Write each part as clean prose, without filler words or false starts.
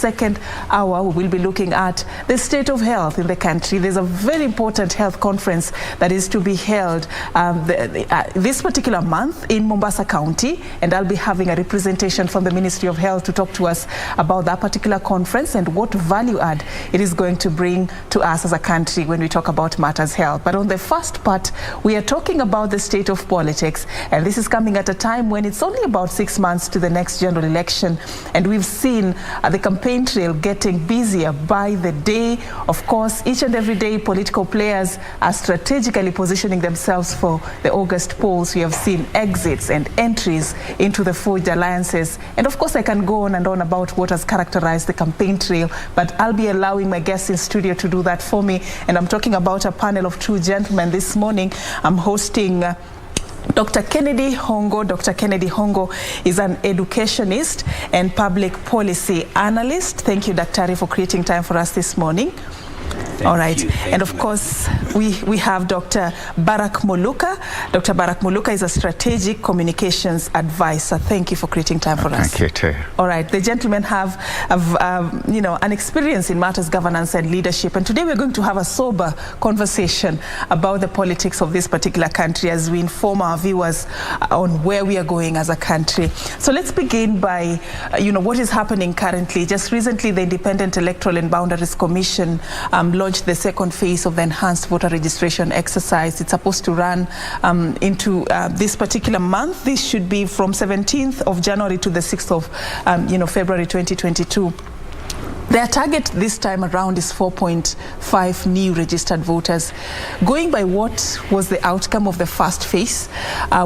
Second hour, we will be looking at the state of health in the country. There's a very important health conference that is to be held this particular month in Mombasa County, and I'll be having a representation from the Ministry of Health to talk to us about that particular conference and what value add it is going to bring to us as a country when we talk about matters health. But on the first part, we are talking about the state of politics, and this is coming at a time when it's only about 6 months to the next general election, and we've seen the campaign trail getting busier by the day. Of course, each and every day political players are strategically positioning themselves for the August polls. We have seen exits and entries into the forged alliances, and of course I can go on and on about what has characterized the campaign trail, but I'll be allowing my guests in studio to do that for me, and I'm talking about a panel of two gentlemen this morning. I'm hosting Dr. Kennedy Hongo. Dr. Kennedy Hongo is an educationist and public policy analyst. Thank you, Daktari, for creating time for us this morning. All right. And of course, we have Dr. Barrack Muluka. Dr. Barrack Muluka is a strategic communications advisor. Thank you for creating time for us. Thank you too. All right. The gentlemen have an experience in matters governance and leadership. And today we're going to have a sober conversation about the politics of this particular country as we inform our viewers on where we are going as a country. So let's begin by, what is happening currently. Just recently, the Independent Electoral and Boundaries Commission launched the second phase of the enhanced voter registration exercise. It's supposed to run into this particular month. This should be from 17th of January to the 6th of February 2022. Their target this time around is 4.5 new registered voters. Going by what was the outcome of the first phase,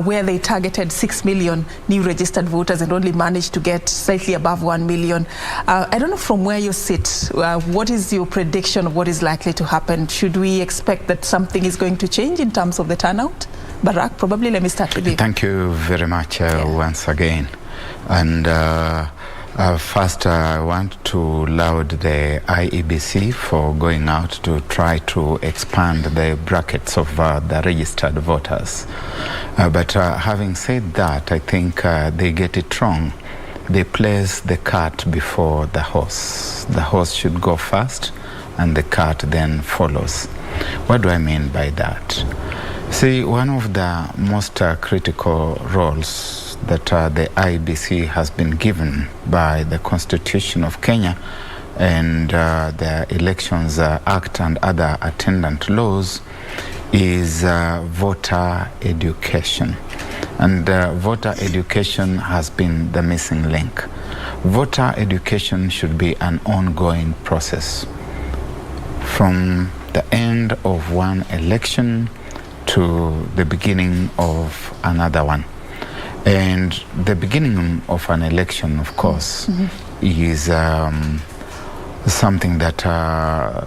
where they targeted 6 million new registered voters and only managed to get slightly above 1 million. I don't know from where you sit, what is your prediction of what is likely to happen? Should we expect that something is going to change in terms of the turnout? Barrack, probably let me start with you. Thank you very much once again. And first, I want to laud the IEBC for going out to try to expand the brackets of the registered voters. But having said that, I think they get it wrong. They place the cart before the horse. The horse should go first, and the cart then follows. What do I mean by that? See, one of the most critical roles that the IEBC has been given by the Constitution of Kenya and the Elections Act and other attendant laws is voter education. And voter education has been the missing link. Voter education should be an ongoing process. From the end of one election to the beginning of another one. And the beginning of an election, of course, is something that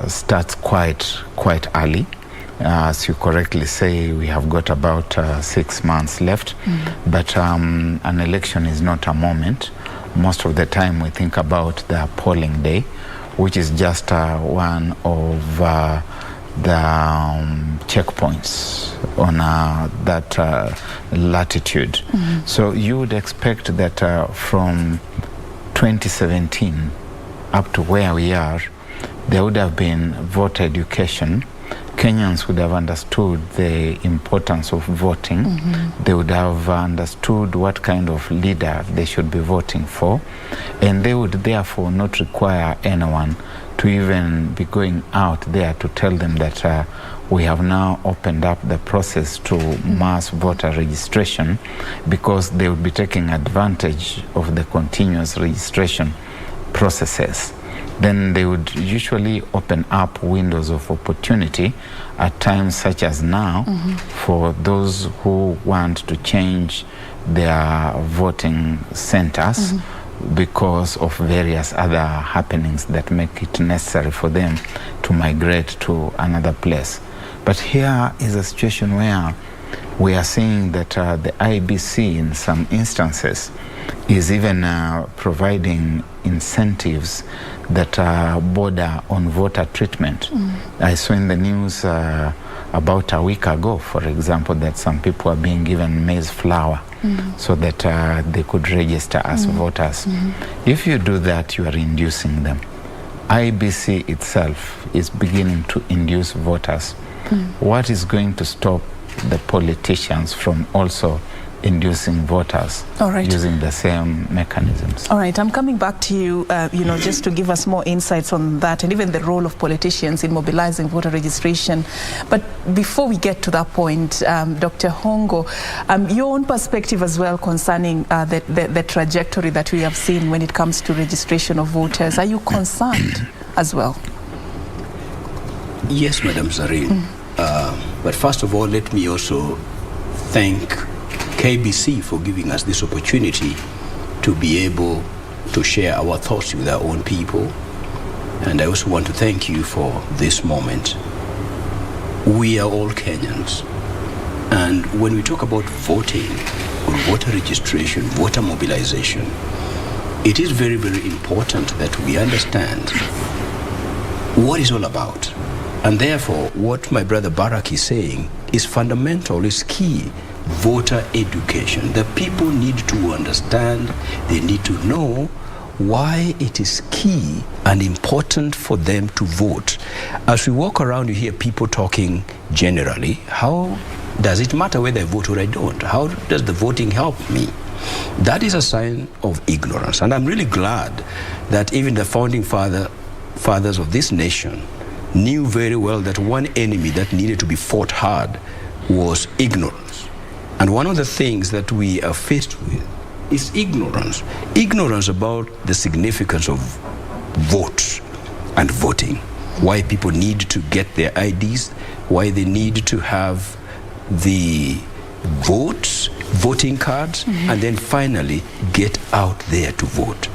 starts quite early. As you correctly say, we have got about 6 months left. But an election is not a moment. Most of the time we think about the polling day, which is just one of the checkpoints on that latitude. So you would expect that from 2017 up to where we are, there would have been voter education. Kenyans would have understood the importance of voting. They would have understood what kind of leader they should be voting for, and they would therefore not require anyone to even be going out there to tell them that we have now opened up the process to mass voter registration, because they would be taking advantage of the continuous registration processes. Then they would usually open up windows of opportunity at times such as now for those who want to change their voting centers because of various other happenings that make it necessary for them to migrate to another place. But here is a situation where we are seeing that the IBC in some instances is even providing incentives that border on voter treatment. I saw in the news about a week ago, for example, that some people are being given maize flour so that they could register as voters. If you do that, you are inducing them. IBC itself is beginning to induce voters. What is going to stop the politicians from also inducing voters using the same mechanisms? All right, I'm coming back to you, just to give us more insights on that and even the role of politicians in mobilizing voter registration. But before we get to that point, Dr. Hongo, your own perspective as well concerning the trajectory that we have seen when it comes to registration of voters. Are you concerned as well? Yes, Madam Zareen. But first of all, let me also thank KBC for giving us this opportunity to be able to share our thoughts with our own people. And I also want to thank you for this moment. We are all Kenyans. And when we talk about voting, or voter registration, voter mobilization, it is very, very important that we understand what it's all about. And therefore, what my brother Barrack is saying is fundamental, is key. Voter education. The people need to understand, they need to know why it is key and important for them to vote. As we walk around, you hear people talking generally. How does it matter whether I vote or I don't? How does the voting help me? That is a sign of ignorance. And I'm really glad that even the founding fathers of this nation knew very well that one enemy that needed to be fought hard was ignorance. And one of the things that we are faced with is ignorance. Ignorance about the significance of votes and voting. Why people need to get their IDs, why they need to have the voting cards, and then finally get out there to vote.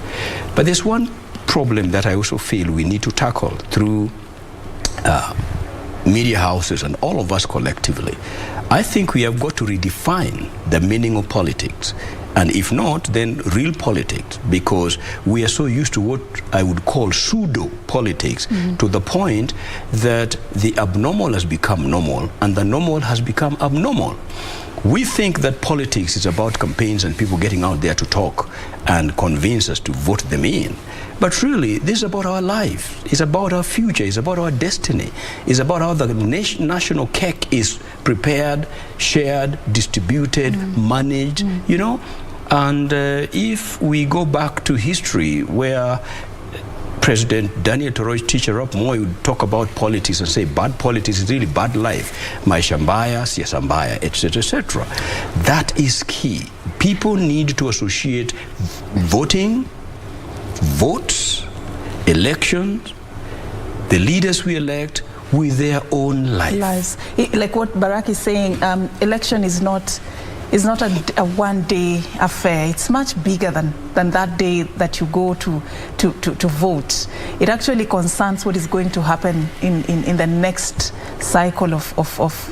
But there's one problem that I also feel we need to tackle through media houses and all of us collectively. I think we have got to redefine the meaning of politics. And if not, then real politics, because we are so used to what I would call pseudo-politics, to the point that the abnormal has become normal and the normal has become abnormal. We think that politics is about campaigns and people getting out there to talk and convince us to vote them in. But really, this is about our life. It's about our future. It's about our destiny. It's about how the national cake is prepared, shared, distributed, managed, you know. And if we go back to history where President Daniel Toroitich Teacher Arap Moi would talk about politics and say bad politics is really bad life, maisha mbaya, siasa mbaya, etc., etc. That is key. People need to associate voting, votes, elections, the leaders we elect with their own lives. Like what Barrack is saying, election is not a one-day affair. It's much bigger than that day that you go to vote. It actually concerns what is going to happen in the next cycle of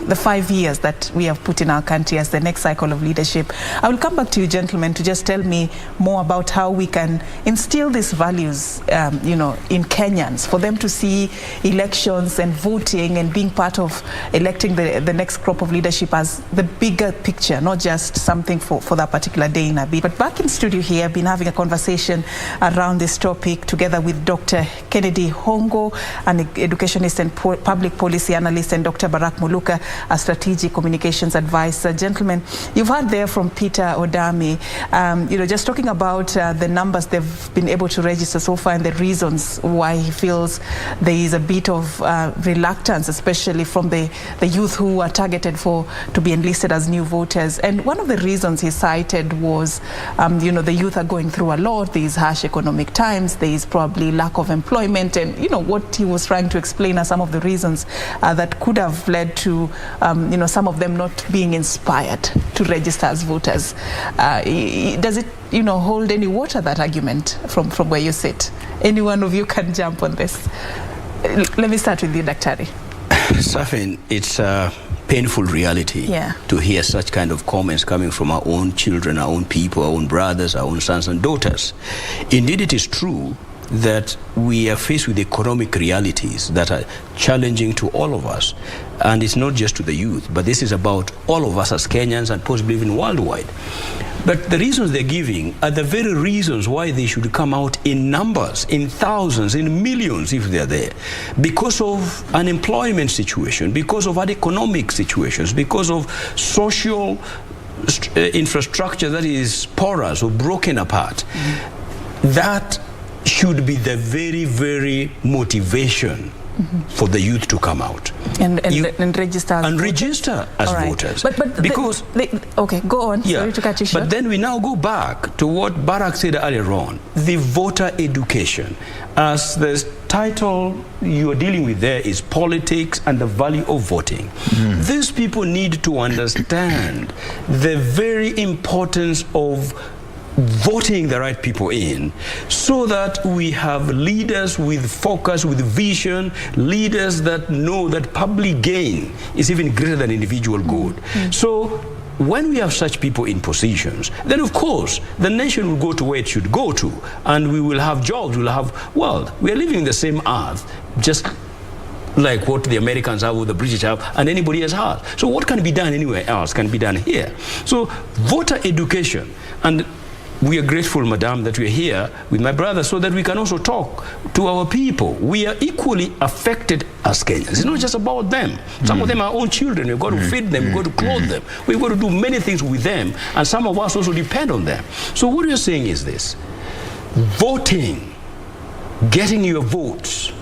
the 5 years that we have put in our country as the next cycle of leadership. I will come back to you, gentlemen, to just tell me more about how we can instill these values, in Kenyans, for them to see elections and voting and being part of electing the next crop of leadership as the bigger picture, not just something for that particular day in a bit. But back in studio here, I've been having a conversation around this topic together with Dr. Kennedy Hongo, an educationist and public policy analyst, and Dr. Barrack Muluka, a strategic communications advisor. Gentlemen, you've heard there from Peter Odami, just talking about the numbers they've been able to register so far and the reasons why he feels there is a bit of reluctance, especially from the youth who are targeted to be enlisted as new voters. And one of the reasons he cited was, the youth are going through a lot. There is harsh economic times. There is probably lack of employment. And, what he was trying to explain are some of the reasons that could have led to, some of them not being inspired to register as voters. Does it, hold any water, that argument, from where you sit? Any one of you can jump on this. Let me start with you, Daktari. Serfine, it's a painful reality to hear such kind of comments coming from our own children, our own people, our own brothers, our own sons and daughters. Indeed, it is true that we are faced with economic realities that are challenging to all of us. And it's not just to the youth, but this is about all of us as Kenyans and possibly even worldwide. But the reasons they're giving are the very reasons why they should come out in numbers, in thousands, in millions if they're there. Because of unemployment situation, because of economic situations, because of social infrastructure that is porous or broken apart. That should be the very, very motivation for the youth to come out and register as voters. Register as voters. But because okay, go on. Sorry to cut you short. But then we now go back to what Barrack said earlier on, the voter education. As the title you are dealing with there is politics and the value of voting. These people need to understand the very importance of voting the right people in, so that we have leaders with focus, with vision, leaders that know that public gain is even greater than individual good. So when we have such people in positions, then of course the nation will go to where it should go to, and we will have jobs, we'll have, well, we are living in the same earth, just like what the Americans have or the British have and anybody else has. So what can be done anywhere else can be done here. So voter education, and we are grateful, Madam, that we are here with my brother so that we can also talk to our people. We are equally affected as Kenyans. It's not just about them. Some of them are our own children. We've got to feed them, we've got to clothe them. We've got to do many things with them, and some of us also depend on them. So what you're saying is this: voting, getting your votes,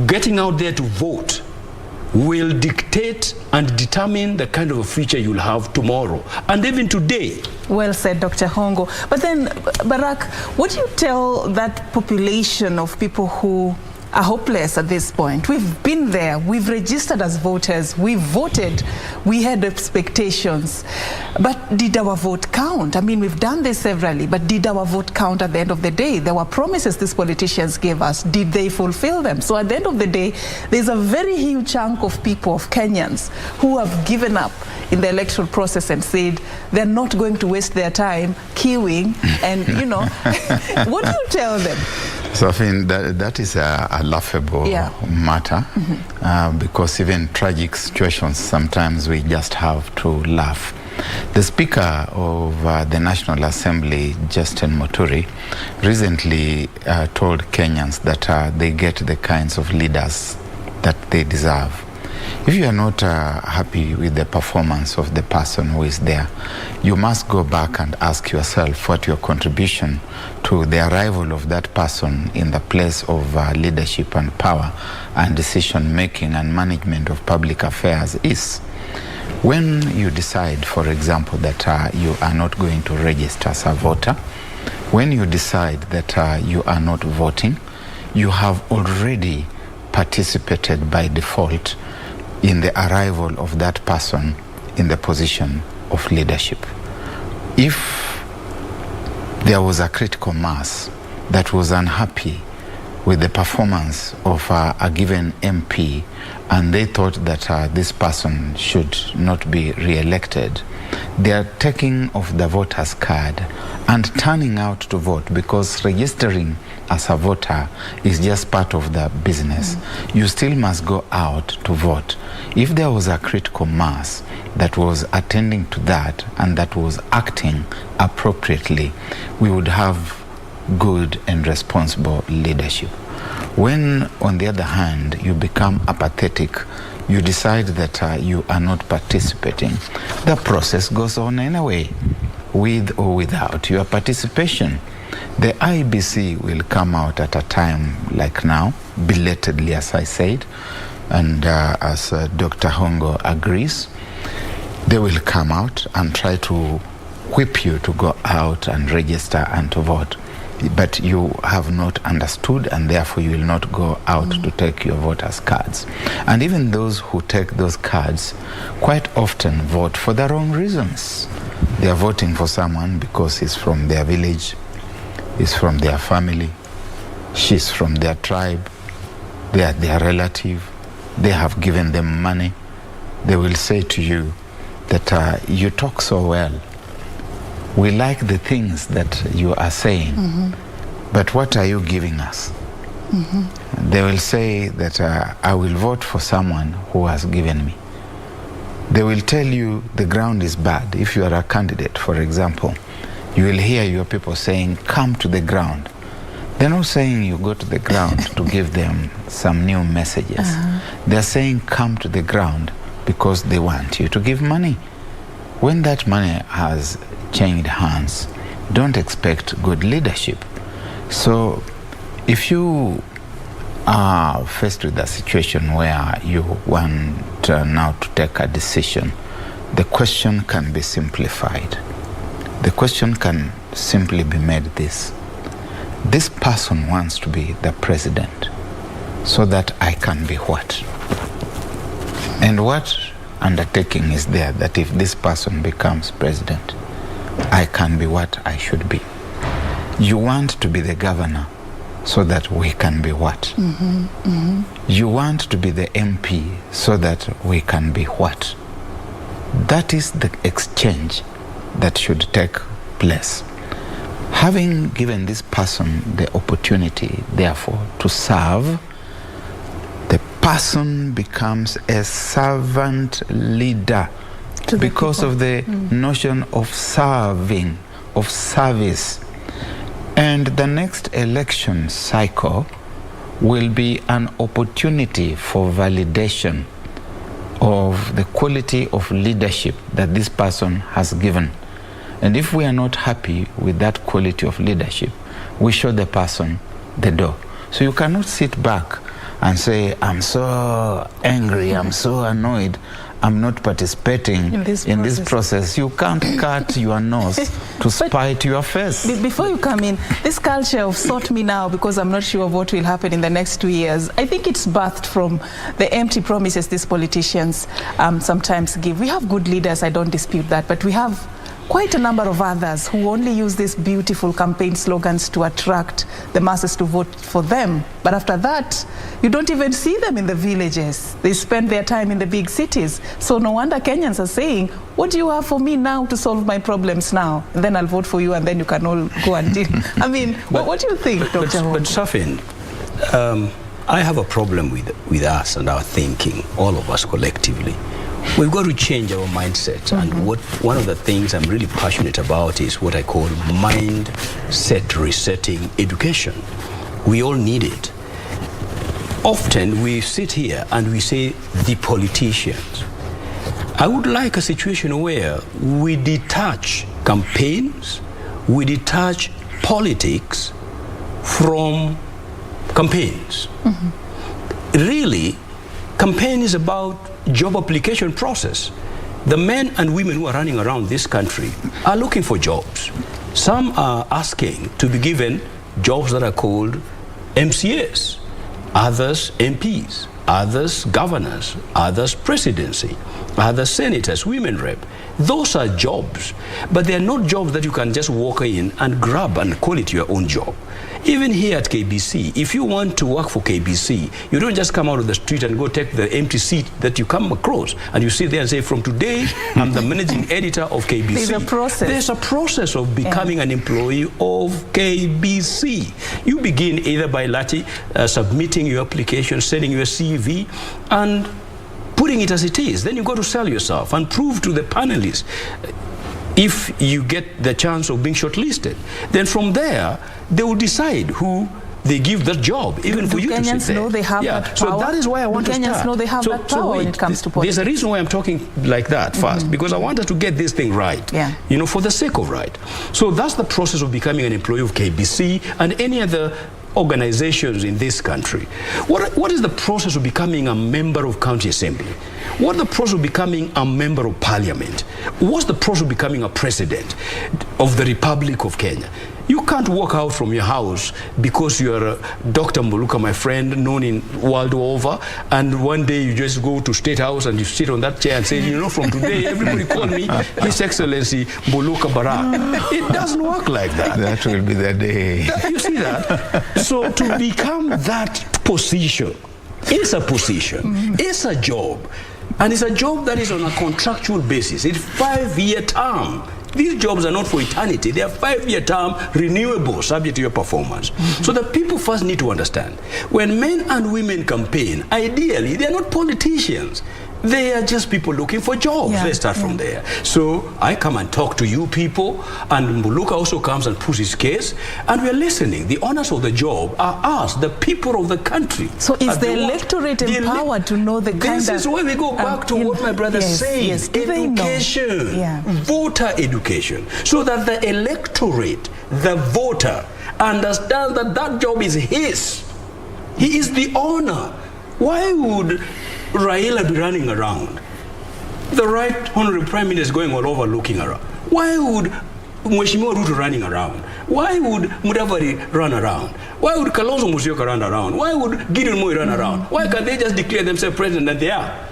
getting out there to vote will dictate and determine the kind of a future you'll have tomorrow and even today. Well said, Dr. Hongo. But then, Barrack, what do you tell that population of people who are hopeless at this point? We've been there, we've registered as voters, we've voted, we had expectations. But did our vote count? I mean, we've done this severally, but did our vote count at the end of the day? There were promises these politicians gave us. Did they fulfill them? So at the end of the day, there's a very huge chunk of people, of Kenyans, who have given up in the electoral process and said they're not going to waste their time queuing and, you know, what do you tell them? So I think that is a laughable matter, because even tragic situations, sometimes we just have to laugh. The Speaker of the National Assembly, Justin Muturi, recently told Kenyans that they get the kinds of leaders that they deserve. If you are not happy with the performance of the person who is there, you must go back and ask yourself what your contribution to the arrival of that person in the place of leadership and power and decision making and management of public affairs is. When you decide, for example, that you are not going to register as a voter, when you decide that you are not voting, you have already participated by default in the arrival of that person in the position of leadership. If there was a critical mass that was unhappy with the performance of a given MP and they thought that this person should not be re-elected, they are taking off the voter's card and turning out to vote, because registering as a voter is just part of the business. You still must go out to vote. If there was a critical mass that was attending to that and that was acting appropriately, we would have good and responsible leadership. When, on the other hand, you become apathetic, you decide that you are not participating, the process goes on anyway, with or without your participation. The IBC will come out at a time like now, belatedly as I said, and as Dr. Hongo agrees, they will come out and try to whip you to go out and register and to vote. But you have not understood, and therefore you will not go out to take your voters' cards. And even those who take those cards quite often vote for the wrong reasons. They are voting for someone because he's from their village, he's from their family, she's from their tribe, they are their relative, they have given them money. They will say to you that you talk so well. We like the things that you are saying, but what are you giving us? They will say that I will vote for someone who has given me. They will tell you the ground is bad. If you are a candidate, for example, you will hear your people saying, come to the ground. They're not saying you go to the ground to give them some new messages. They're saying come to the ground because they want you to give money. When that money has changed hands, don't expect good leadership. So if you are faced with a situation where you want now to take a decision, the question can be simplified. The question can simply be made this. This person wants to be the president so that I can be what? And what undertaking is there that if this person becomes president, I can be what I should be? You want to be the governor so that we can be what? You want to be the MP so that we can be what? That is the exchange that should take place. Having given this person the opportunity, therefore, to serve, the person becomes a servant leader because of the notion of serving, of service. And the next election cycle will be an opportunity for validation of the quality of leadership that this person has given. And if we are not happy with that quality of leadership, we show the person the door. So you cannot sit back and say, I'm so angry, I'm so annoyed, I'm not participating in this process. You can't cut your nose to spite your face. Before you come in, this culture of sort me now because I'm not sure of what will happen in the next 2 years, I think it's birthed from the empty promises these politicians sometimes give. We have good leaders, I don't dispute that, but we have quite a number of others who only use these beautiful campaign slogans to attract the masses to vote for them. But after that, you don't even see them in the villages. They spend their time in the big cities. So no wonder Kenyans are saying, what do you have for me now to solve my problems now? And then I'll vote for you and then you can all go and deal. I mean, what do you think, Dr. Hongo? But Serfine, I have a problem with us and our thinking, all of us collectively. We've got to change our mindset, and one of the things I'm really passionate about is what I call mindset resetting education. We all need it. Often we sit here and we say the politicians. I would like a situation where we detach campaigns, we detach politics from campaigns. Really, campaign is about job application process. The men and women who are running around this country are looking for jobs. Some are asking to be given jobs that are called MCAs, others MPs, others governors, others presidency, others senators, women rep. Those are jobs, but they are not jobs that you can just walk in and grab and call it your own job. Even here at KBC, if you want to work for KBC, you don't just come out of the street and go take the empty seat that you come across and you sit there and say, from today, I'm the managing editor of KBC. There's a process. There's a process of becoming an employee of KBC. You begin either by submitting your application, sending your CV, and putting it as it is. Then you go to sell yourself and prove to the panelists. If you get the chance of being shortlisted, then from there, they will decide who they give that job, even for you to sit there. Kenyans know they have that power? So that is why I want to start. Kenyans know they have that power when it comes to politics. There's a reason why I'm talking like that first, because I wanted to get this thing right, you know, for the sake of right. So that's the process of becoming an employee of KBC and any other organizations in this country. What is the process of becoming a member of county assembly? What is the process of becoming a member of parliament? What's the process of becoming a president of the Republic of Kenya? You can't walk out from your house because you're Dr. Muluka, my friend, known in world over, and one day you just go to State House and you sit on that chair and say, you know, from today, everybody call me His Excellency Muluka Barrack. It doesn't work like that. That will be the day. You see that? So to become that position, it's a position, it's a job. And it's a job that is on a contractual basis. It's 5-year term. These jobs are not for eternity. They are 5-year term, renewable, subject to your performance. So the people first need to understand, when men and women campaign, ideally, they are not politicians. They are just people looking for jobs. Let's start from there. So I come and talk to you people, and Muluka also comes and puts his case, and we are listening. The owners of the job are us, the people of the country. So is the electorate empowered to know the kind of... This is where we go back to what my brother says. Education, voter education, so that the electorate, the voter, understands that that job is his. He is the owner. Why would Raila be running around? The right honorable prime minister is going all over looking around. Why would Mheshimiwa Ruto running around? Why would Mudavadi run around? Why would Kalonzo Musyoka run around? Why would Gideon Moi run around? Why can't they just declare themselves president that they are?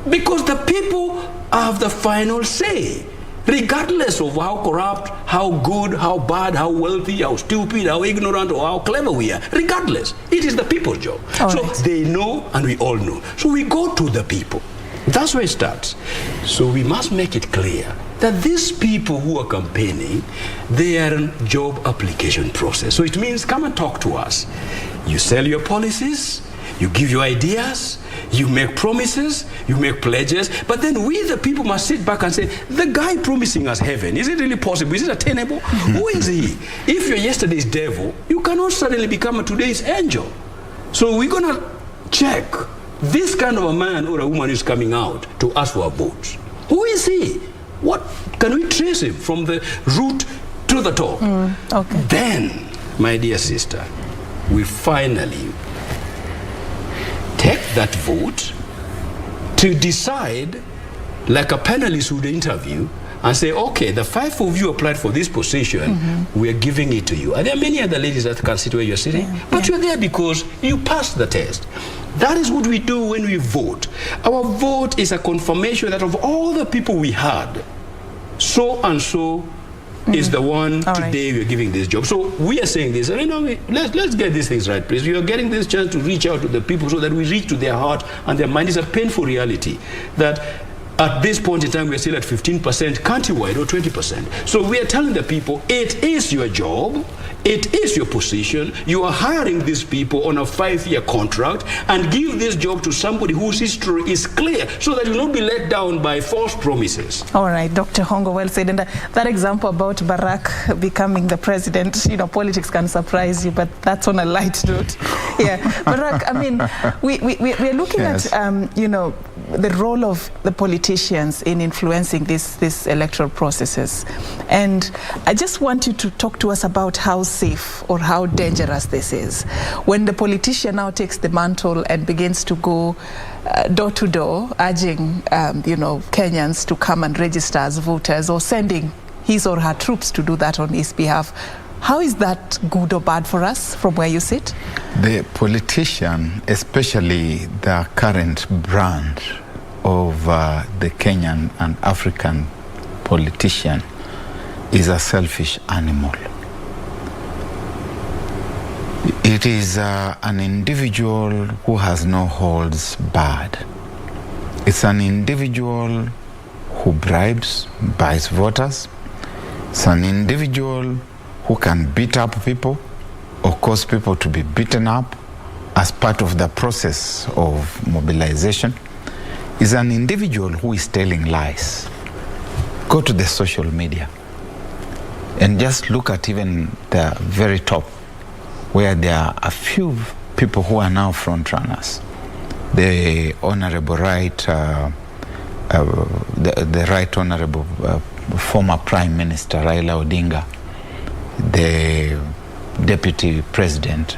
Because the people have the final say. Regardless of how corrupt, how good, how bad, how wealthy, how stupid, how ignorant, or how clever we are, regardless, it is the people's job. So they know, and we all know. So we go to the people. That's where it starts. So we must make it clear that these people who are campaigning, they are in job application process. So it means, come and talk to us. You sell your policies, you give your ideas, you make promises, you make pledges, but then we, the people, must sit back and say, the guy promising us heaven, is it really possible? Is it attainable? Who is he? If you're yesterday's devil, you cannot suddenly become a today's angel. So we're going to check this kind of a man or a woman is coming out to ask for our votes. Who is he? What can we trace him from the root to the top? Then, my dear sister, we finally take that vote to decide, like a panelist would interview, and say, okay, the 5 of you applied for this position, we are giving it to you. And there are many other ladies that can sit where you're sitting, but you're there because you passed the test. That is what we do when we vote. Our vote is a confirmation that of all the people we had, so and so is the one today we're giving this job. So we are saying this, you know, let's get these things right, please. We are getting this chance to reach out to the people so that we reach to their heart and their mind. Is a painful reality that at this point in time we're still at 15% countrywide or 20%. So we are telling the people, it is your job, it is your position. You are hiring these people on a 5-year contract, and give this job to somebody whose history is clear, so that you will not be let down by false promises. All right, Dr. Hongo, well said. And that example about Barrack becoming the president, you know, politics can surprise you, but that's on a light note. Barrack, I mean, we're looking at, you know, the role of the politicians in influencing these electoral processes. And I just want you to talk to us about how safe or how dangerous this is. When the politician now takes the mantle and begins to go door to door, urging, you know, Kenyans to come and register as voters, or sending his or her troops to do that on his behalf. How is that good or bad for us from where you sit? The politician, especially the current brand of the Kenyan and African politician, is a selfish animal. It is an individual who has no holds barred. It's an individual who bribes, buys voters. It's an individual who can beat up people or cause people to be beaten up as part of the process of mobilization. Is an individual who is telling lies. Go to the social media and just look at even the very top, where there are a few people who are now front runners. The Honorable Right, the Right Honorable former Prime Minister Raila Odinga, the Deputy President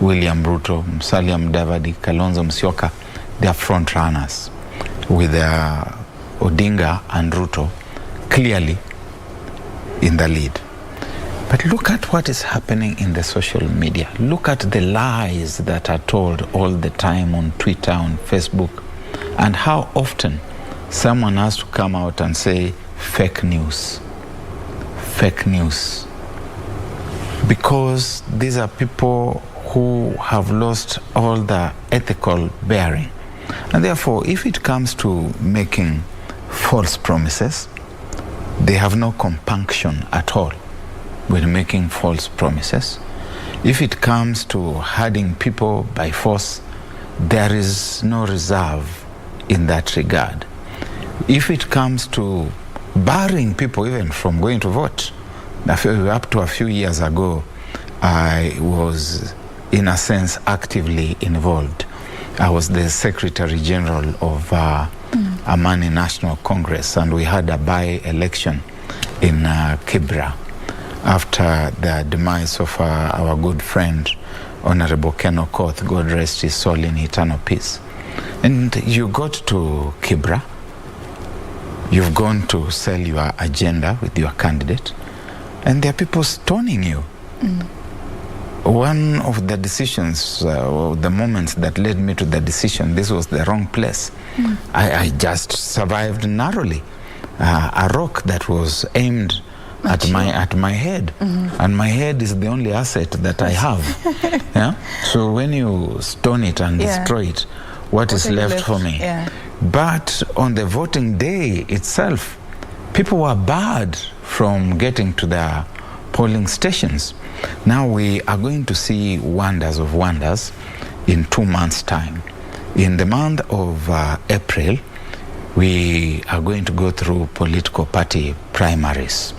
William Ruto, Musalia Mudavadi, Kalonzo Musyoka, they are front runners, with Odinga and Ruto clearly in the lead. But look at what is happening in the social media. Look at the lies that are told all the time on Twitter, on Facebook, and how often someone has to come out and say fake news. Fake news. Because these are people who have lost all the ethical bearing. And therefore, if it comes to making false promises, They have no compunction at all with making false promises. If it comes to herding people by force, there is no reserve in that regard. If it comes to barring people even from going to vote, up to a few years ago, I was, in a sense, actively involved. I was the Secretary General of Amani National Congress, and we had a by-election in Kibra after the demise of our good friend, Honorable Ken Okoth, God rest his soul in eternal peace. And you got to Kibra, you've gone to sell your agenda with your candidate, and there are people stoning you. One of the decisions, the moments that led me to the decision, this was the wrong place. I just survived narrowly. A rock that was aimed at my head, and my head is the only asset that I have. Yeah? So when you stone it and destroy it, what is left for me? Yeah. But on the voting day itself, people were barred from getting to the polling stations. Now we are going to see wonders of wonders in 2 months' time. In the month of April, we are going to go through political party primaries,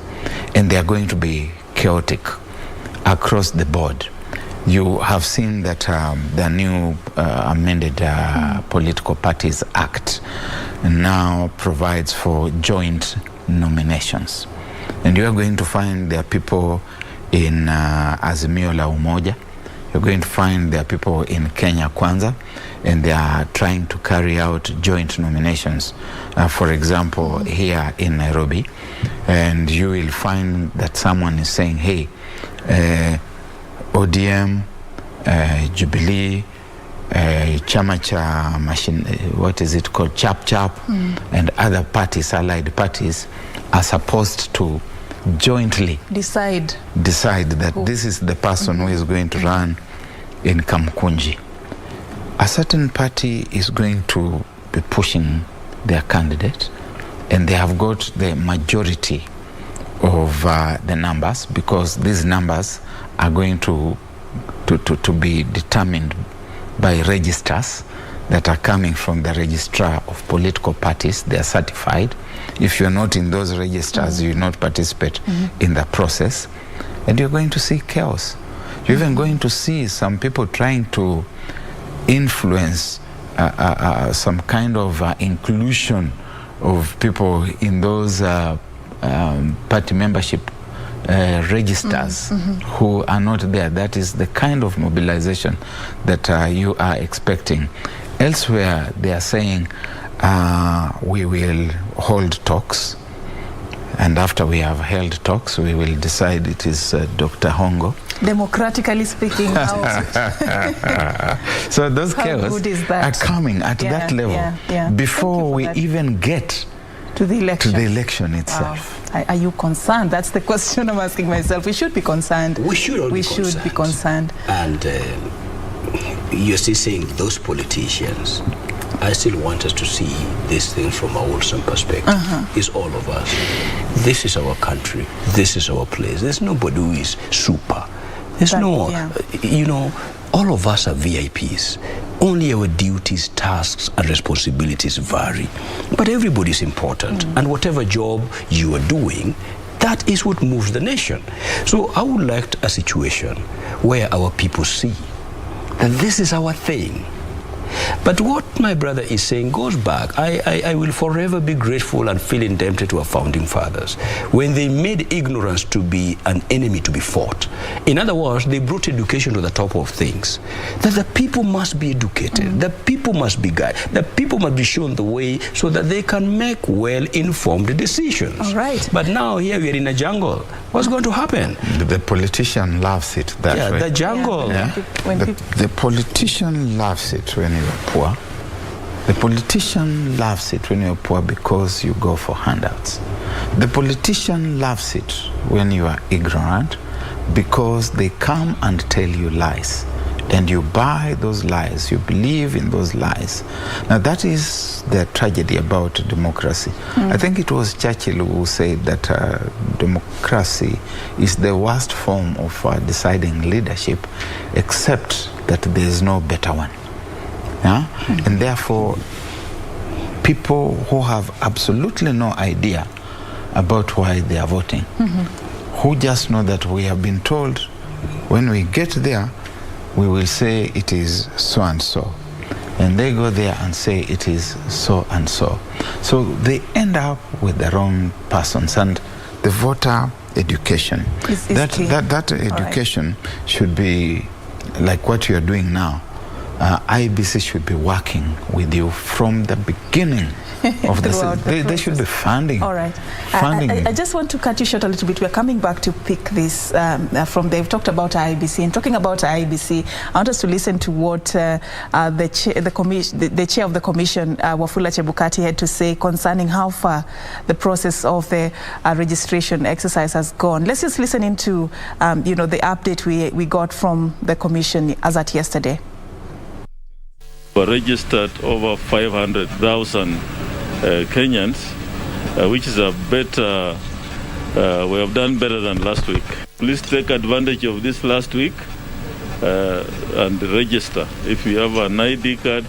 and they are going to be chaotic across the board. You have seen that the new amended Political Parties Act now provides for joint nominations. And you are going to find there are people in Azimio la Umoja. You're going to find there are people in Kenya Kwanza, and they are trying to carry out joint nominations. For example, here in Nairobi, and you will find that someone is saying, hey, ODM, Jubilee, Chama cha Machine, what is it called, Chap Chap, and other parties, allied parties, are supposed to jointly decide that this is the person who is going to run in Kamkunji. A certain party is going to be pushing their candidate, and they have got the majority of the numbers, because these numbers are going to be determined by registers that are coming from the registrar of political parties. They are certified. If you're not in those registers, you will not participate in the process, and you're going to see chaos. You're even going to see some people trying to influence some kind of inclusion of people in those party membership registers who are not there. That is the kind of mobilization that you are expecting. Elsewhere, they are saying we will hold talks, and after we have held talks, we will decide it is Dr. Hongo. Democratically speaking, so those chaos are coming at that level before we even get to the election itself. Are you concerned? That's the question I'm asking myself. We should be concerned. We should all be concerned. And you're still saying those politicians, I still want us to see this thing from a wholesome perspective. It's all of us. This is our country. This is our place. There's nobody who is super. There's you know, all of us are VIPs. Only our duties, tasks, and responsibilities vary. But everybody's important. And whatever job you are doing, that is what moves the nation. So I would like a situation where our people see that this is our thing. But what my brother is saying goes back. I will forever be grateful and feel indebted to our founding fathers when they made ignorance to be an enemy to be fought. In other words, they brought education to the top of things. That the people must be educated, the people must be guided, the people must be shown the way so that they can make well-informed decisions. All right. But now here we are in a jungle. What's going to happen? The politician loves it that way. The jungle. The politician loves it when you're poor. The politician loves it when you're poor because you go for handouts. The politician loves it when you are ignorant because they come and tell you lies. and you buy those lies, you believe in those lies. Now that is the tragedy about democracy. I think it was Churchill who said that democracy is the worst form of deciding leadership, except that there is no better one. Yeah? And therefore, people who have absolutely no idea about why they are voting, who just know that we have been told when we get there, we will say it is so and so. And they go there and say it is so and so. So they end up with the wrong persons. And the voter education, that education should be like what you are doing now. IBC should be working with you from the beginning of they should be funding. All right. I just want to cut you short a little bit. We're coming back to pick this from, they've talked about IBC. And talking about IBC, I want us to listen to what the chair of the commission, Wafula Chebukati, had to say concerning how far the process of the registration exercise has gone. Let's just listen into the update we got from the commission as at yesterday. We registered over 500,000 Kenyans, which is a better, we have done better than last week. Please take advantage of this last week and register. If you have an ID card,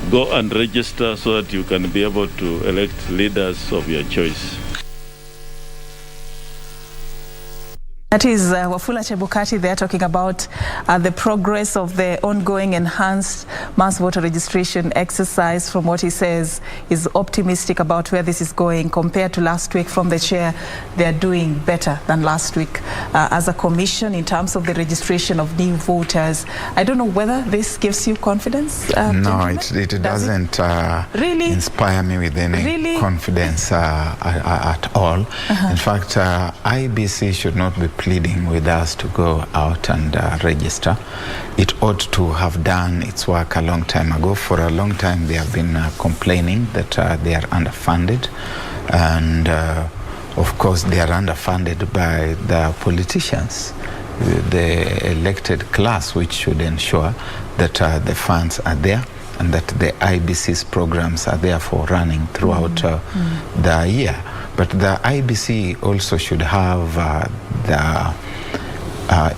go and register so that you can be able to elect leaders of your choice. That is Wafula Chebukati there talking about the progress of the ongoing enhanced mass voter registration exercise. From what he says, is optimistic about where this is going compared to last week. From the chair, they are doing better than last week as a commission in terms of the registration of new voters. I don't know whether this gives you confidence. No, it doesn't really inspire me with any confidence at all. In fact, IBC should not be pleading with us to go out and register. It ought to have done its work a long time ago. For a long time they have been complaining that they are underfunded, and of course they are underfunded by the politicians, the elected class, which should ensure that the funds are there and that the IBC's programs are there for running throughout the year. But the IBC also should have the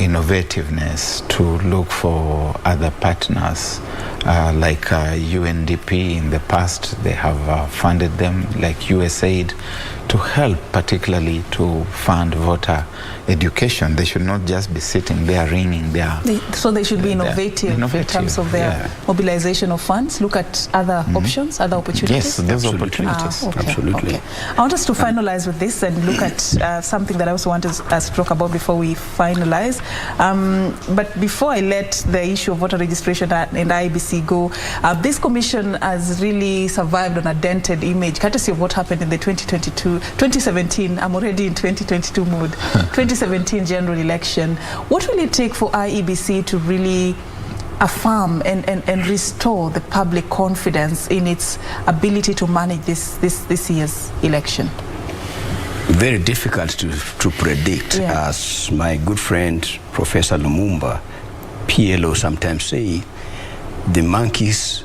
innovativeness to look for other partners, like UNDP in the past. They have funded them, like USAID, to help particularly to fund voter education. They should not just be sitting there wringing their... So they should be innovative in terms of their mobilization of funds, look at other options, other opportunities? Yes, those opportunities. Absolutely. Okay. I want us to finalize with this and look at something that I also want us to talk about before we finalize. But before I let the issue of voter registration and IBC go, this commission has really survived on a dented image, courtesy of what happened in the 2017, I'm already in 2022 mood, 2017 general election. What will it take for IEBC to really affirm and restore the public confidence in its ability to manage this year's election? Very difficult to predict. As my good friend Professor Lumumba, PLO, sometimes say, the monkeys,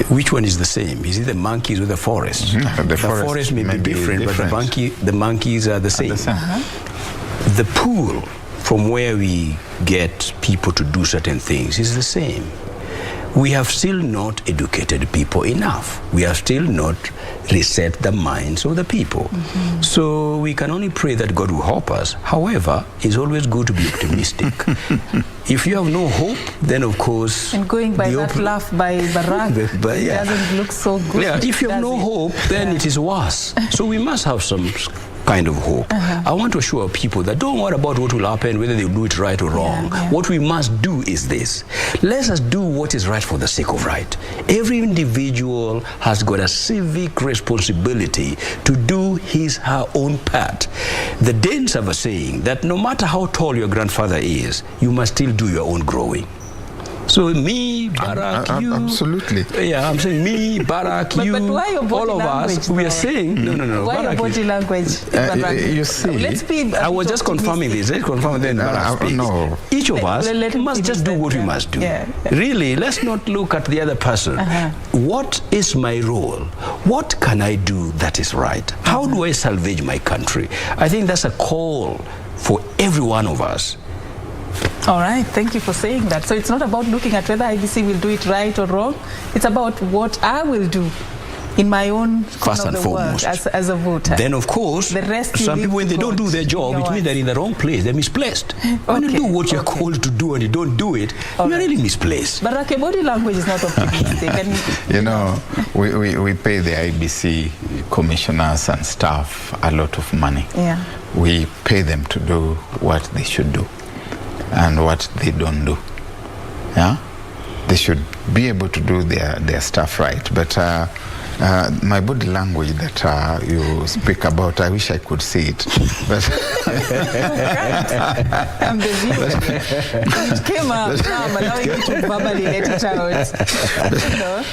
which one is the same? Is it the monkeys or the forest? The forest may be different, but the monkeys are the same. The pool from where we get people to do certain things is the same. We have still not educated people enough. We have still not reset the minds of the people. So we can only pray that God will help us. However, it's always good to be optimistic. If you have no hope, then of course... And going by that laugh by Barrack, it doesn't look so good. Yeah, if you have no hope, then it is worse. So we must have some kind of hope. I want to assure people that don't worry about what will happen, whether they do it right or wrong. What we must do is this. Let us do what is right for the sake of right. Every individual has got a civic responsibility to do her own part. The Danes have a saying that no matter how tall your grandfather is, you must still do your own growing. So me, Barrack, you. Absolutely. Yeah, I'm saying me, Barrack, you, but why your body all of us. language, We are saying no. Why your body language? You see, Let's be. I was just confirming this. Let's confirm then. No. Each of us must just do what we must do. Yeah. Really, let's not look at the other person. What is my role? What can I do that is right? How do I salvage my country? I think that's a call for every one of us. All right, thank you for saying that. So it's not about looking at whether IBC will do it right or wrong. It's about what I will do in my own first and foremost as a voter. Then of course, the rest some people, when they don't do their job, it means they're in the wrong place. They're misplaced. When you do what you're called to do and you don't do it, you're really misplaced. But Barrack, body language is not optimistic. You know, we pay the IBC commissioners and staff a lot of money. Yeah. We pay them to do what they should do and what they don't do. Yeah, they should be able to do their stuff right. But my body language that you speak about, I wish I could see it. But I'm the viewer. It came up. Now I'm allowing you to verbally let it out.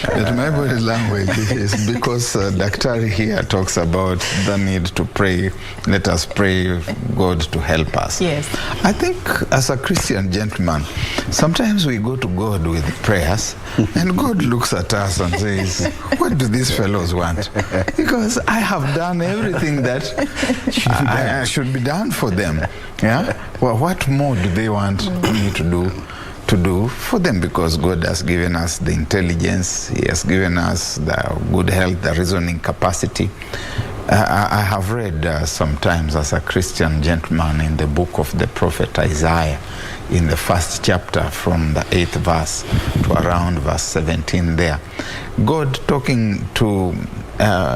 But my body language is because Daktari here talks about the need to pray. Let us pray God to help us. Yes. I think as a Christian gentleman, sometimes we go to God with prayers and God looks at us and says, what do these fellows want? Because I have done everything that I should be done for them. Yeah. Well, what more do they want me to do for them? Because God has given us the intelligence, He has given us the good health, the reasoning capacity. I have read sometimes as a Christian gentleman in the book of the prophet Isaiah, in the 1st chapter from the 8th verse to around verse 17 there. God talking to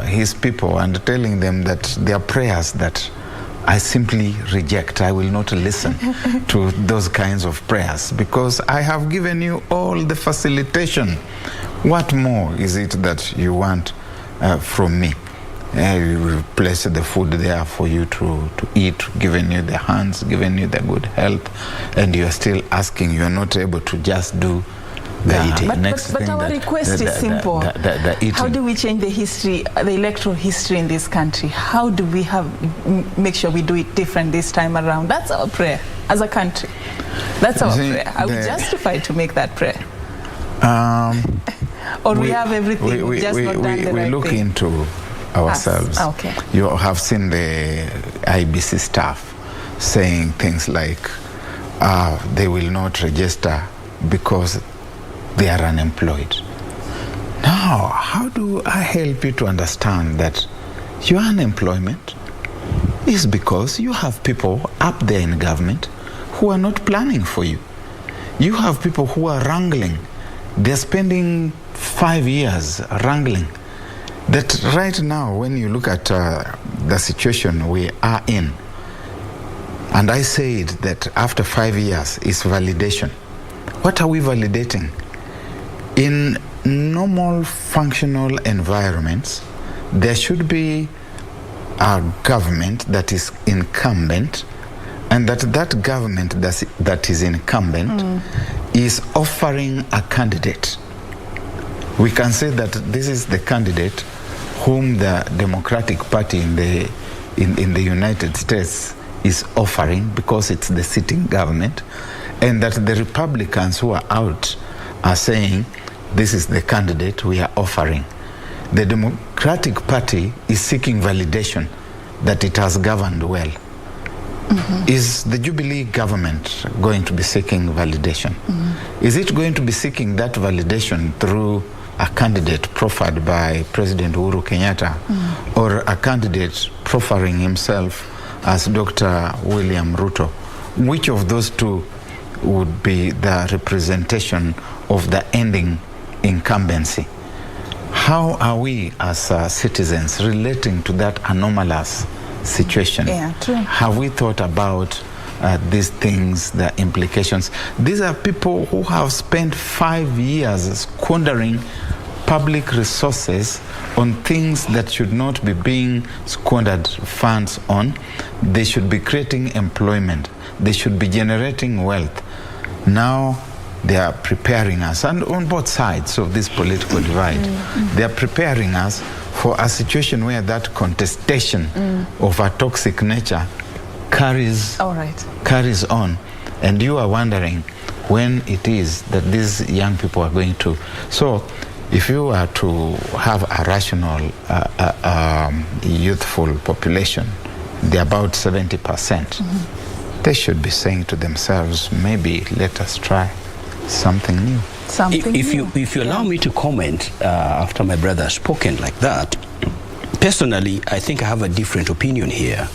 His people and telling them that their prayers that I simply reject. I will not listen to those kinds of prayers because I have given you all the facilitation. What more is it that you want from me? We've placed the food there for you to eat, given you the hands, given you the good health, and you're still asking, you're not able to just do the eating. But our request is simple. The eating. How do we change the history, the electoral history in this country? How do we make sure we do it different this time around? That's our prayer as a country. That's our prayer. Are we justified to make that prayer? Or we have everything, we just not done the right thing? We look into ourselves. Okay. You have seen the IBC staff saying things like they will not register because they are unemployed. Now, how do I help you to understand that your unemployment is because you have people up there in government who are not planning for you? You have people who are wrangling. They're spending 5 years wrangling. That right now, when you look at the situation we are in, and I said that after 5 years is validation. What are we validating? In normal functional environments, there should be a government that is incumbent, and that government that is incumbent is offering a candidate. We can say that this is the candidate whom the Democratic Party in the United States is offering because it's the sitting government, and that the Republicans who are out are saying this is the candidate we are offering. The Democratic Party is seeking validation that it has governed well. Is the Jubilee government going to be seeking validation? Is it going to be seeking that validation through a candidate proffered by President Uhuru Kenyatta or a candidate proffering himself as Dr. William Ruto? Which of those two would be the representation of the ending incumbency? How are we as citizens relating to that anomalous situation? Yeah, true. Have we thought about these things, the implications? These are people who have spent 5 years squandering public resources on things that should not be being squandered funds on. They should be creating employment. They should be generating wealth. Now they are preparing us, and on both sides of this political divide, they are preparing us for a situation where that contestation of a toxic nature carries on, and you are wondering when it is that these young people are going to. So if you are to have a rational youthful population, they're about 70%, they should be saying to themselves, maybe let us try something new. If you allow me to comment after my brother has spoken like that, personally, I think I have a different opinion here.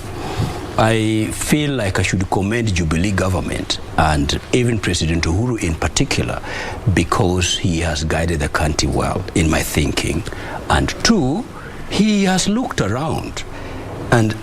I feel like I should commend Jubilee government and even President Uhuru in particular, because he has guided the country well, in my thinking. And two, he has looked around and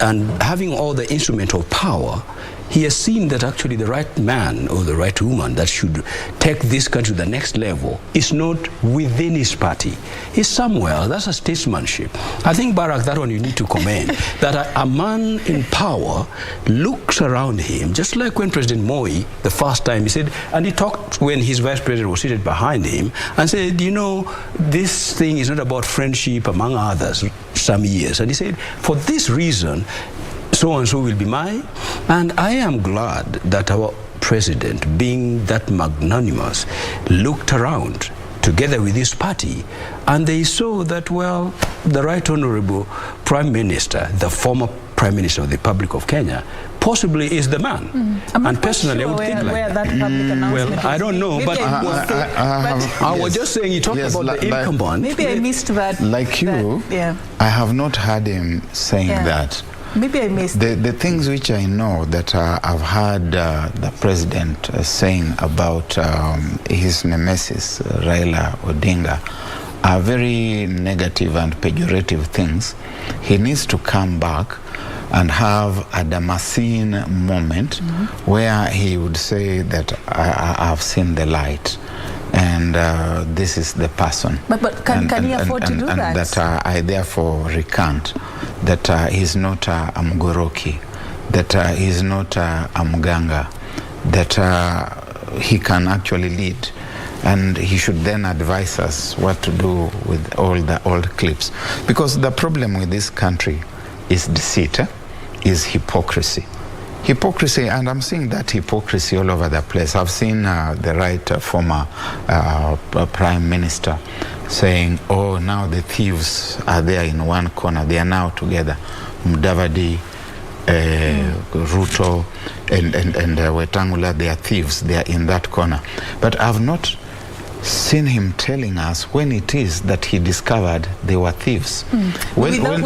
having all the instrument of power, he has seen that actually the right man or the right woman that should take this country to the next level is not within his party. He's somewhere. That's a statesmanship. I think, Barrack, that one you need to commend. That a man in power looks around him, just like when President Moi, the first time, he said, and he talked when his vice president was seated behind him, and said, you know, this thing is not about friendship among others, some years. And he said, for this reason, so-and-so will be mine. And I am glad that our president, being that magnanimous, looked around together with his party, and they saw that, well, the right honorable Prime Minister, the former Prime Minister of the Republic of Kenya, possibly is the man. And personally, I would think like that. Well, I don't know, but I was just saying, you talked about the incumbent. Maybe I missed that. Like you, I have not heard him saying that. Maybe I missed the things which I know that I've heard the president saying about his nemesis, Raila Odinga, are very negative and pejorative things. He needs to come back and have a Damascene moment where he would say that I've seen the light, and this is the person. But can he afford to do that? And that I therefore recant that he's not a Mgoroki, that he's not a Mganga, that he can actually lead. And he should then advise us what to do with all the old clips. Because the problem with this country is deceit, is hypocrisy. Hypocrisy, and I'm seeing that hypocrisy all over the place. I've seen the right former Prime Minister saying, oh, now the thieves are there in one corner. They are now together. Mudavadi, Ruto, and Wetangula, they are thieves. They are in that corner. But I've not seen him telling us when it is that he discovered they were thieves. When he was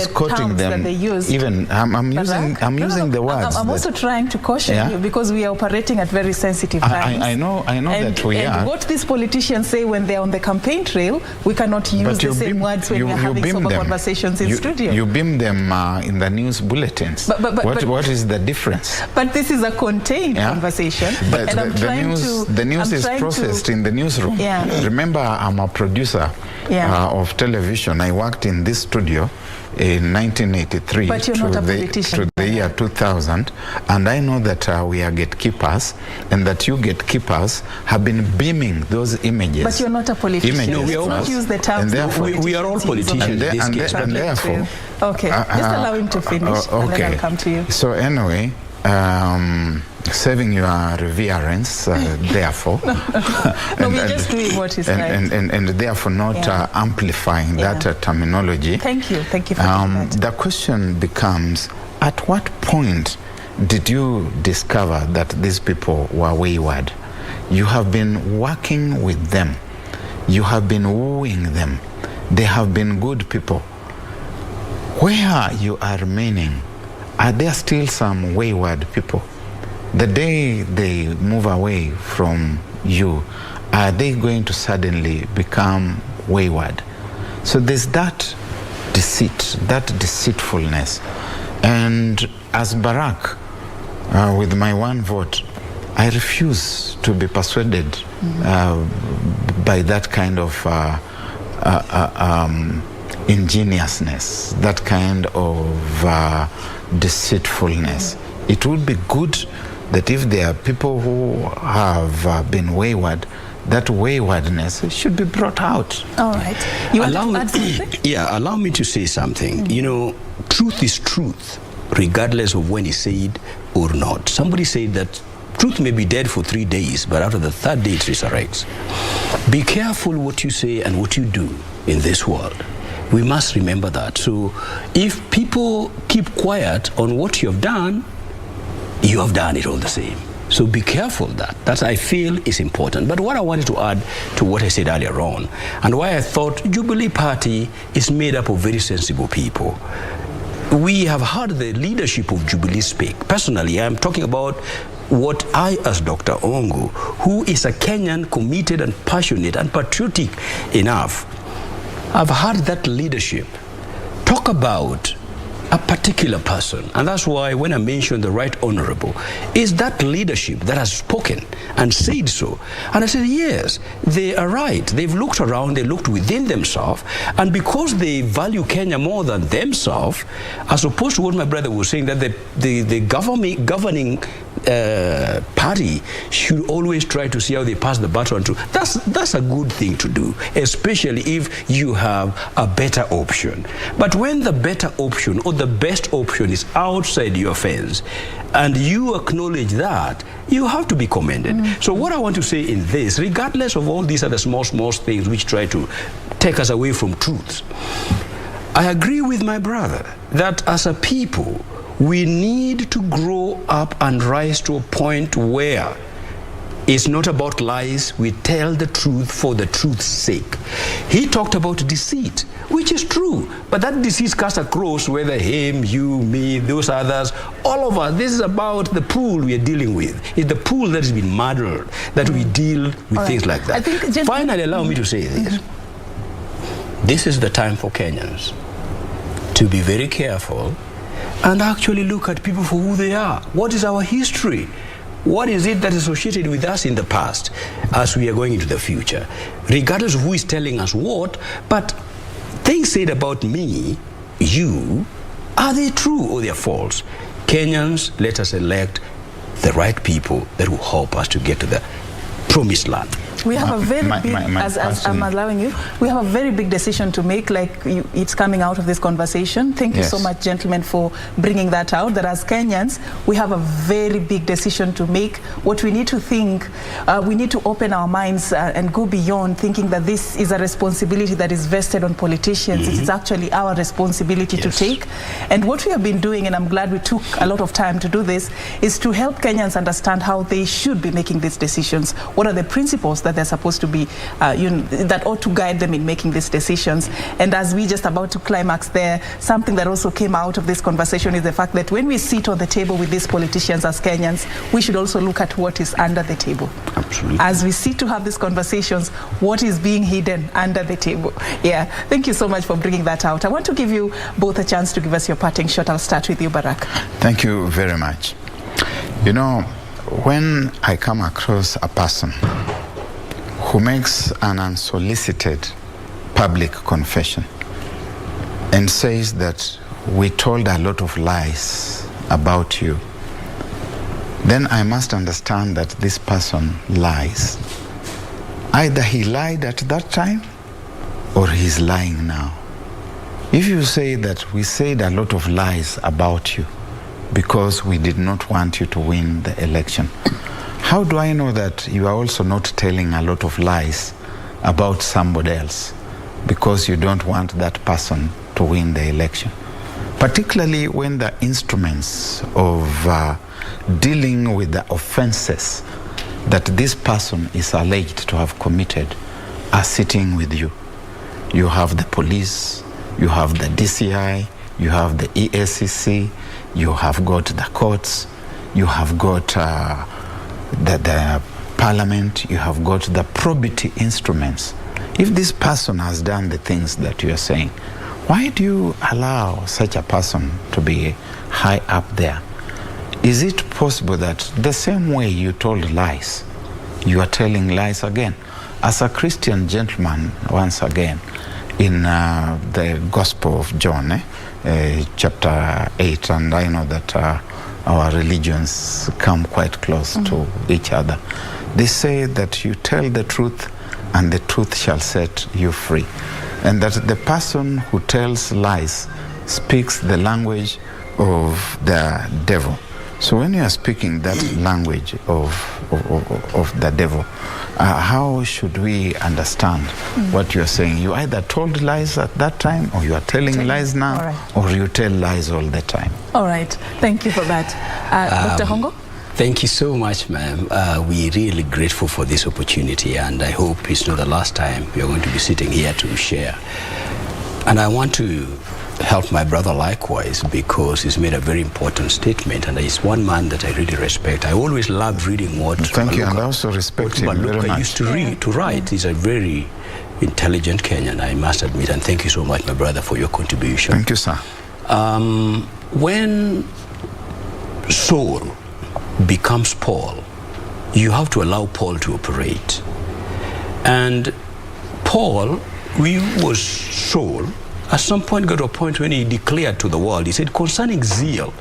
quoting them, even I'm using the words. I'm also trying to caution you, because we are operating at very sensitive times. I know that we are. And what these politicians say when they're on the campaign trail, we cannot use the same words when we're having sober conversations in studio. You beam them in the news bulletins. What is the difference? But this is a contained conversation. The news is processed in the newsroom. Remember, I'm a producer of television. I worked in this studio in 1983 to the year 2000, and I know that we are gatekeepers, and that you gatekeepers have been beaming those images. But you're not a politician. No, we don't use the terms. We are all politicians. And therefore, okay, just allow him to finish, and then I'll come to you. So anyway, saving your reverence, therefore. We're just doing what is right. And therefore not amplifying that terminology. Thank you for that. The question becomes, at what point did you discover that these people were wayward? You have been working with them. You have been wooing them. They have been good people. Where you are remaining, are there still some wayward people? The day they move away from you, are they going to suddenly become wayward? So there's that deceit, that deceitfulness. And as Barrack, with my one vote, I refuse to be persuaded by that kind of ingenuousness, that kind of deceitfulness. It would be good that if there are people who have been wayward, that waywardness should be brought out. All right. You want to add something? Yeah, allow me to say something. You know, truth is truth, regardless of when it's said or not. Somebody said that truth may be dead for 3 days, but after the 3rd day it resurrects. Be careful what you say and what you do in this world. We must remember that. So if people keep quiet on what you have done it all the same. So be careful that I feel is important. But what I wanted to add to what I said earlier on, and why I thought Jubilee Party is made up of very sensible people. We have heard the leadership of Jubilee speak. Personally, I'm talking about what I, as Dr. Hongo, who is a Kenyan, committed and passionate and patriotic enough, I've heard that leadership talk about a particular person. And that's why when I mentioned the Right Honorable, is that leadership that has spoken and said so. And I said, yes, they are right. They've looked around, they looked within themselves, and because they value Kenya more than themselves, as opposed to what my brother was saying, that the governing party should always try to see how they pass the baton to. That's a good thing to do, especially if you have a better option. But when the better option or the best option is outside your fence, and you acknowledge that, you have to be commended. So what I want to say in this, regardless of all these other small things which try to take us away from truth, I agree with my brother that as a people, we need to grow up and rise to a point where it's not about lies. We tell the truth for the truth's sake. He talked about deceit, which is true, but that deceit cuts across whether him, you, me, those others, all of us. This is about the pool we are dealing with. It's the pool that has been muddled, that we deal with things like that. Finally, allow me to say this. This is the time for Kenyans to be very careful and actually look at people for who they are. What is our history? What is it that is associated with us in the past as we are going into the future? Regardless of who is telling us what, but things said about me, you, are they true or they are false? Kenyans, let us elect the right people that will help us to get to the promised land. We have a very big, as I'm allowing you, we have a very big decision to make, it's coming out of this conversation. Thank you so much, gentlemen, for bringing that out, that as Kenyans, we have a very big decision to make. What we need to think, we need to open our minds and go beyond thinking that this is a responsibility that is vested on politicians. It is actually our responsibility to take. And what we have been doing, and I'm glad we took a lot of time to do this, is to help Kenyans understand how they should be making these decisions. What are the principles that they're supposed to be, that ought to guide them in making these decisions. And as we just about to climax there, something that also came out of this conversation is the fact that when we sit on the table with these politicians as Kenyans, we should also look at what is under the table. Absolutely. As we sit to have these conversations, what is being hidden under the table? Yeah, thank you so much for bringing that out. I want to give you both a chance to give us your parting shot. I'll start with you, Barrack. Thank you very much. You know, when I come across a person who makes an unsolicited public confession and says that we told a lot of lies about you, then I must understand that this person lies. Either he lied at that time or he's lying now. If you say that we said a lot of lies about you because we did not want you to win the election, how do I know that you are also not telling a lot of lies about somebody else because you don't want that person to win the election? Particularly when the instruments of dealing with the offenses that this person is alleged to have committed are sitting with you. You have the police, you have the DCI, you have the EACC, you have got the courts, you have got the parliament, you have got the probity instruments. If this person has done the things that you are saying, why do you allow such a person to be high up there? Is it possible that the same way you told lies, you are telling lies again? As a Christian gentleman, once again, in the Gospel of John, chapter 8, and I know that our religions come quite close to each other. They say that you tell the truth and the truth shall set you free. And that the person who tells lies speaks the language of the devil. So when you are speaking that language of the devil, how should we understand what you are saying? You either told lies at that time, or you are telling lies now, or you tell lies all the time. All right. Thank you for that. Dr. Hongo? Thank you so much, ma'am. We're really grateful for this opportunity, and I hope it's not the last time we are going to be sitting here to share. And I want to help my brother likewise, because he's made a very important statement, and he's one man that I really respect. I always loved reading what Thank you, and I also respect him very much. Used to write. He's a very intelligent Kenyan, I must admit, and thank you so much, my brother, for your contribution. Thank you, sir. When Saul becomes Paul, you have to allow Paul to operate. And Paul, who was Saul, at some point got to a point when he declared to the world, he said, concerning zeal,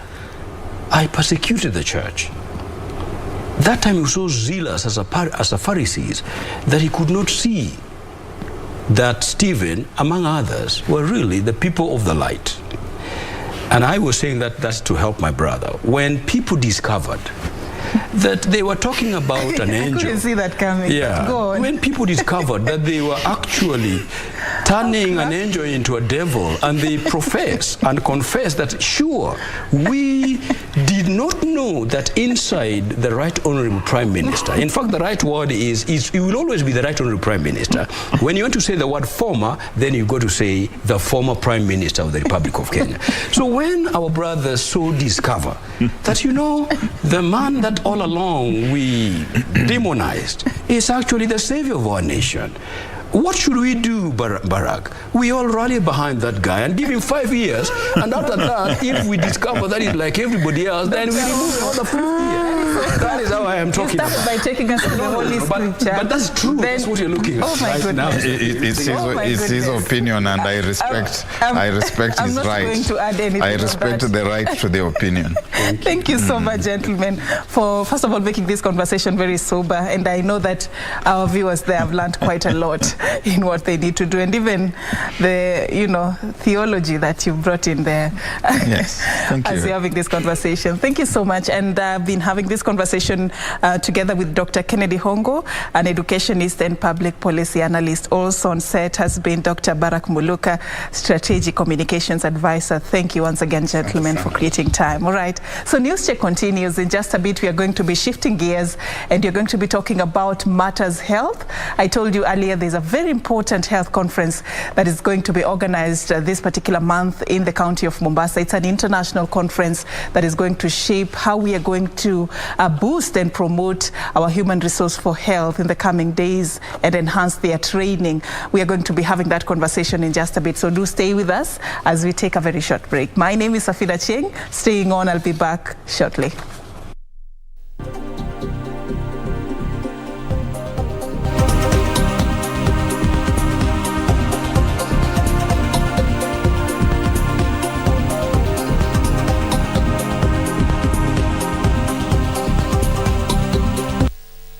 I persecuted the church. That time he was so zealous as the Pharisees that he could not see that Stephen, among others, were really the people of the light. And I was saying that that's to help my brother. When people discovered that they were talking about an angel. I couldn't see that coming. Yeah. Go on. When people discovered that they were actually turning an angel into a devil, and they profess and confess that, sure, we did not know that inside the Right Honorable Prime Minister, in fact, the right word is it will always be the Right Honorable Prime Minister. When you want to say the word former, then you go to say the former Prime Minister of the Republic of Kenya. So when our brothers so discover that, you know, the man that all along we demonized is actually the savior of our nation, what should we do, Barrack? We all rally behind that guy and give him 5 years, and after that, if we discover that he's like everybody else, then we remove him on the 5th year. That is how I am talking about. You started by taking us to the Holy Scripture. But that's true. Then, that's what you're looking at. Oh my goodness. It's his opinion, and I respect his right. Going to add anything. I respect the right to the opinion. Thank you so much, gentlemen, for first of all making this conversation very sober. And I know that our viewers there have learned quite a lot in what they need to do, and even the theology that you brought in there. Yes, thank you. As you're having this conversation. Thank you so much. And I've been having this conversation together with Dr. Kennedy Hongo, an educationist and public policy analyst. Also on set has been Dr. Barrack Muluka, strategic communications advisor. Thank you once again, gentlemen, for creating time. All right, so News Check continues. In just a bit, we are going to be shifting gears, and you're going to be talking about matters health. I told you earlier there's a very important health conference that is going to be organized this particular month in the county of Mombasa. It's an international conference that is going to shape how we are going to boost and promote our human resource for health in the coming days and enhance their training. We are going to be having that conversation in just a bit, so do stay with us as we take a very short break. My name is Achieng. Staying on, I'll be back shortly.